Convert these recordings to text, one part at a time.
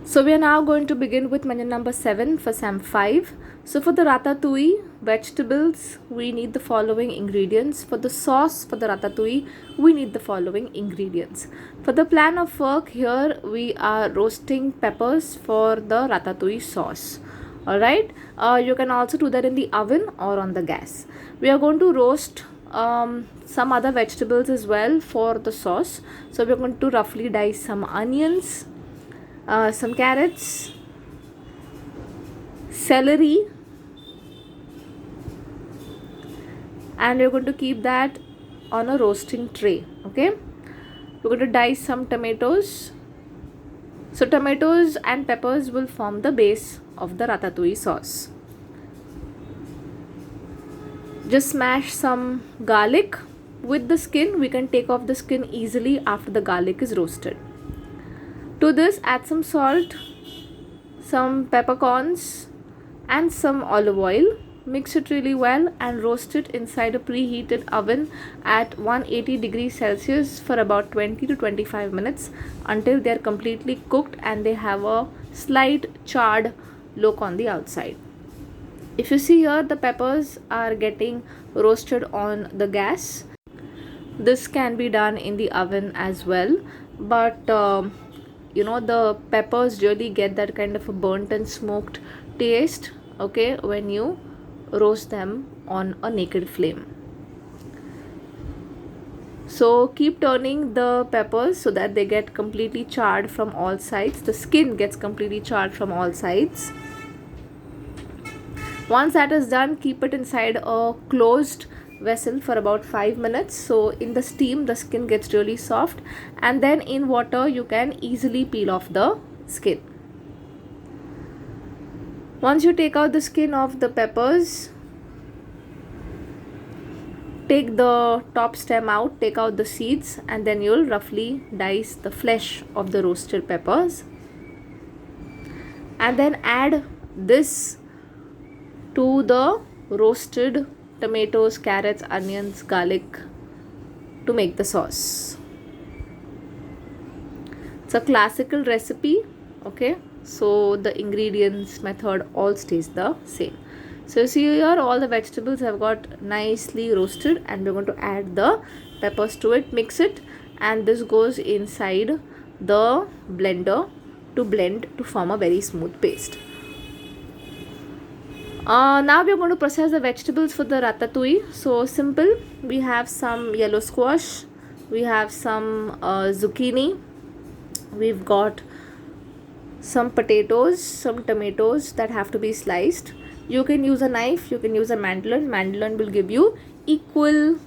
So we are now going to begin with menu number 7 for SAM 5. So for the ratatouille vegetables, we need the following ingredients. For the sauce for the ratatouille, we need the following ingredients. For the plan of work, here we are roasting peppers for the ratatouille sauce. Alright, you can also do that in the oven or on the gas. We are going to roast some other vegetables as well for the sauce. So we're going to roughly dice some onions, some carrots, celery, and we're going to keep that on a roasting tray. Okay, we're going to dice some tomatoes. So tomatoes and peppers will form the base of the ratatouille sauce. Just smash some garlic. With the skin, we can take off the skin easily after the garlic is roasted. To this, add some salt, some peppercorns, and some olive oil. Mix it really well and roast it inside a preheated oven at 180 degrees Celsius for about 20 to 25 minutes until they are completely cooked and they have a slight charred look on the outside. If you see here, the peppers are getting roasted on the gas. This can be done in the oven as well, but the peppers really get that kind of a burnt and smoked taste, okay, when you roast them on a naked flame. So keep turning the peppers so that they get completely charred from all sides. The skin gets completely charred from all sides. Once that is done, keep it inside a closed vessel for about 5 minutes. So in the steam, the skin gets really soft, and then in water you can easily peel off the skin. Once you take out the skin of the peppers, take the top stem out, take out the seeds, and then you'll roughly dice the flesh of the roasted peppers, and then add this to the roasted tomatoes, carrots, onions, garlic to make the sauce. It's a classical recipe, okay, so the ingredients method all stays the same. So you see here, all the vegetables have got nicely roasted, and we're going to add the peppers to it, mix it, and this goes inside the blender to blend to form a very smooth paste. Now we are going to process the vegetables for the ratatouille. So simple. We have some yellow squash, we have some zucchini, we've got some potatoes, some tomatoes that have to be sliced. You can use a knife, you can use a mandolin. Mandolin will give you equal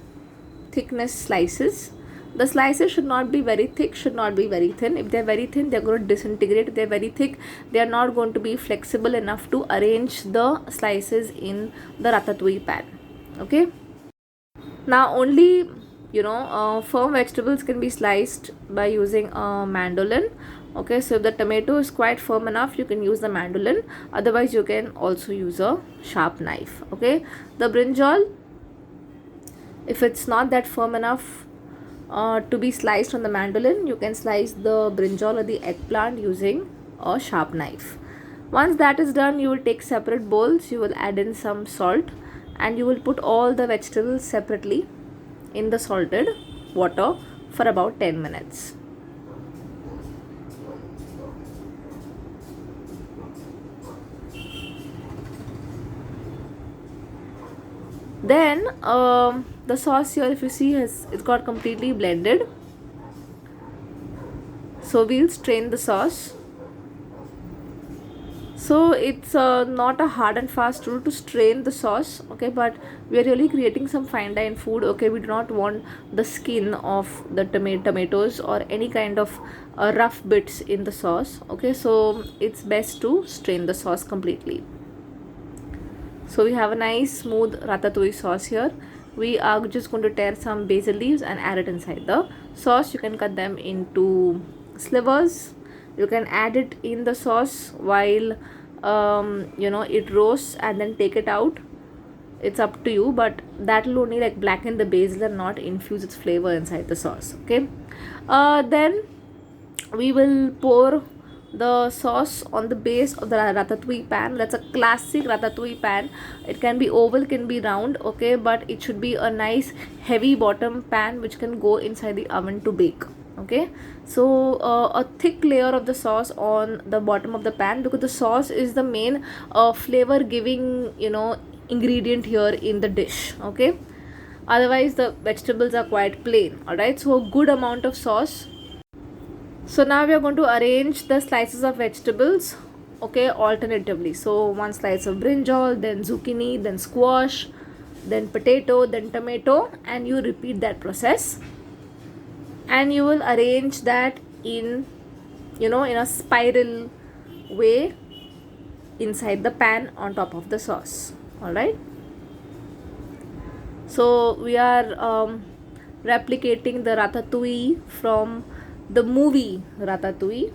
thickness slices. The slices should not be very thick, should not be very thin. If they're very thin, they're going to disintegrate. If they're very thick, they are not going to be flexible enough to arrange the slices in the ratatouille pan. Okay. Now only firm vegetables can be sliced by using a mandolin. Okay, so if the tomato is quite firm enough, you can use the mandolin. Otherwise, you can also use a sharp knife. Okay, the brinjal, if it's not that firm enough to be sliced on the mandolin, you can slice the brinjal or the eggplant using a sharp knife. Once that is done, you will take separate bowls, you will add in some salt, and you will put all the vegetables separately in the salted water for about 10 minutes. Then the sauce here, if you see, it's got completely blended. So we'll strain the sauce. So it's not a hard and fast rule to strain the sauce, okay, but we are really creating some fine dine food. Okay, we do not want the skin of the tomatoes or any kind of rough bits in the sauce. Okay, so it's best to strain the sauce completely. So we have a nice smooth ratatouille sauce here. We are just going to tear some basil leaves and add it inside the sauce. You can cut them into slivers. You can add it in the sauce while it roasts and then take it out. It's up to you, but that will only like blacken the basil and not infuse its flavor inside the sauce. Okay, then we will pour the sauce on the base of the ratatouille pan. That's a classic ratatouille pan. It can be oval, can be round, okay, but it should be a nice heavy bottom pan which can go inside the oven to bake. Okay, so a thick layer of the sauce on the bottom of the pan, because the sauce is the main flavor giving, ingredient here in the dish. Okay, otherwise the vegetables are quite plain. All right, so a good amount of sauce. So now we are going to arrange the slices of vegetables, okay, alternatively. So one slice of brinjal, then zucchini, then squash, then potato, then tomato, and you repeat that process. And you will arrange that in a spiral way inside the pan on top of the sauce. All right, so we are replicating the ratatouille from the movie Ratatouille.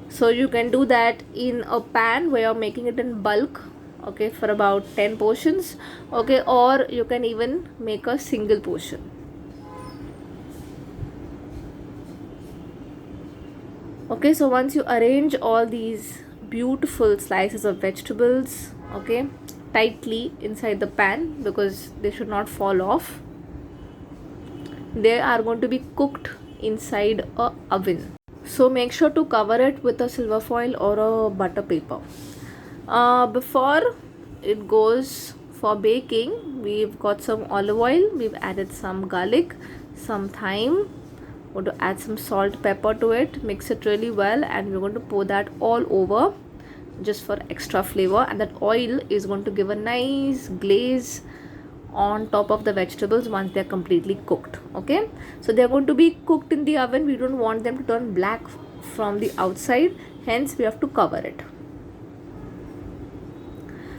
So you can do that in a pan where you're making it in bulk, okay, for about 10 portions, okay, or you can even make a single portion. Okay, so once you arrange all these beautiful slices of vegetables, okay, tightly inside the pan, because they should not fall off, they are going to be cooked inside a oven. So make sure to cover it with a silver foil or a butter paper. Before it goes for baking, we've got some olive oil, we've added some garlic, some thyme. We're going to add some salt, pepper to it, mix it really well, and we're going to pour that all over just for extra flavor. And that oil is going to give a nice glaze on top of the vegetables once they're completely cooked. Okay, so they're going to be cooked in the oven. We don't want them to turn black from the outside, hence we have to cover it.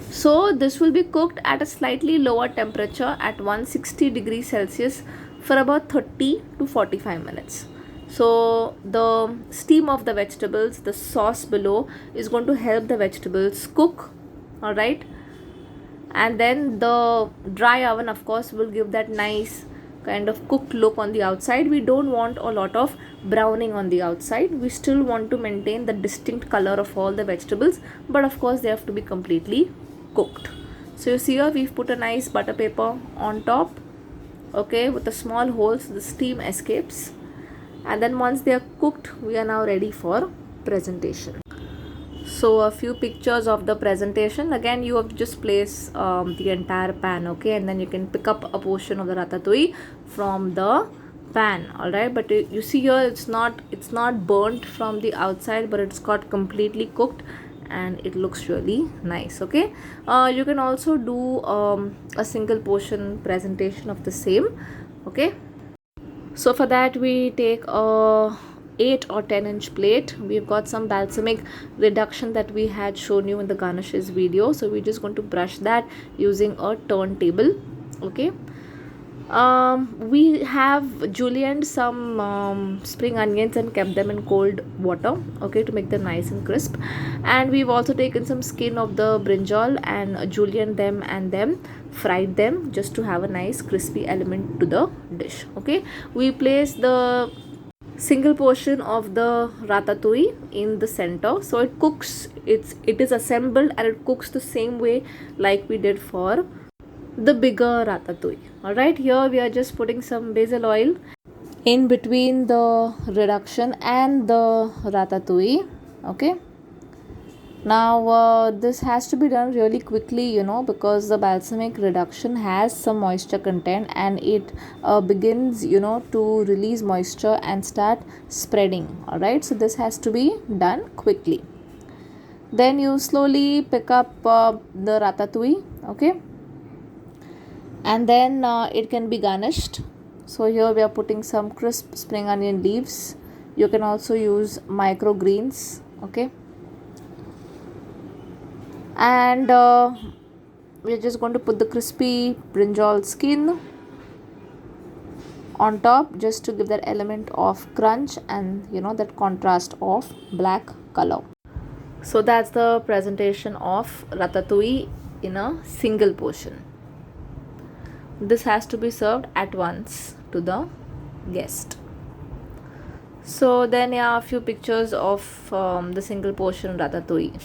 So this will be cooked at a slightly lower temperature at 160 degrees Celsius for about 30 to 45 minutes. So the steam of the vegetables, the sauce below, is going to help the vegetables cook. All right, and then the dry oven, of course, will give that nice kind of cooked look on the outside. We don't want a lot of browning on the outside. We still want to maintain the distinct color of all the vegetables, but of course they have to be completely cooked. So you see here we've put a nice butter paper on top, okay, with a small hole so the steam escapes. And then once they are cooked, we are now ready for presentation. So a few pictures of the presentation. Again, you have to just place the entire pan, okay, and then you can pick up a portion of the ratatouille from the pan. All right, but you see here it's not burnt from the outside, but it's got completely cooked and it looks really nice. Okay, you can also do a single portion presentation of the same. Okay, so for that we take a 8 or 10 inch plate. We've got some balsamic reduction that we had shown you in the garnishes video, so we're just going to brush that using a turntable. Okay, we have julienned some spring onions and kept them in cold water, okay, to make them nice and crisp. And we've also taken some skin of the brinjal and julienned them and then fried them just to have a nice crispy element to the dish. Okay, we place the single portion of the ratatouille in the center, so it cooks, it is assembled and it cooks the same way like we did for the bigger ratatouille. All right, here we are just putting some basil oil in between the reduction and the ratatouille. Okay, now this has to be done really quickly, because the balsamic reduction has some moisture content and it begins, to release moisture and start spreading. All right, so this has to be done quickly. Then you slowly pick up the ratatouille, okay, and then it can be garnished. So here we are putting some crisp spring onion leaves. You can also use microgreens, okay, and we're just going to put the crispy brinjal skin on top just to give that element of crunch and that contrast of black color. So that's the presentation of ratatouille in a single portion. This has to be served at once to the guest. So then, yeah, a few pictures of the single portion ratatouille.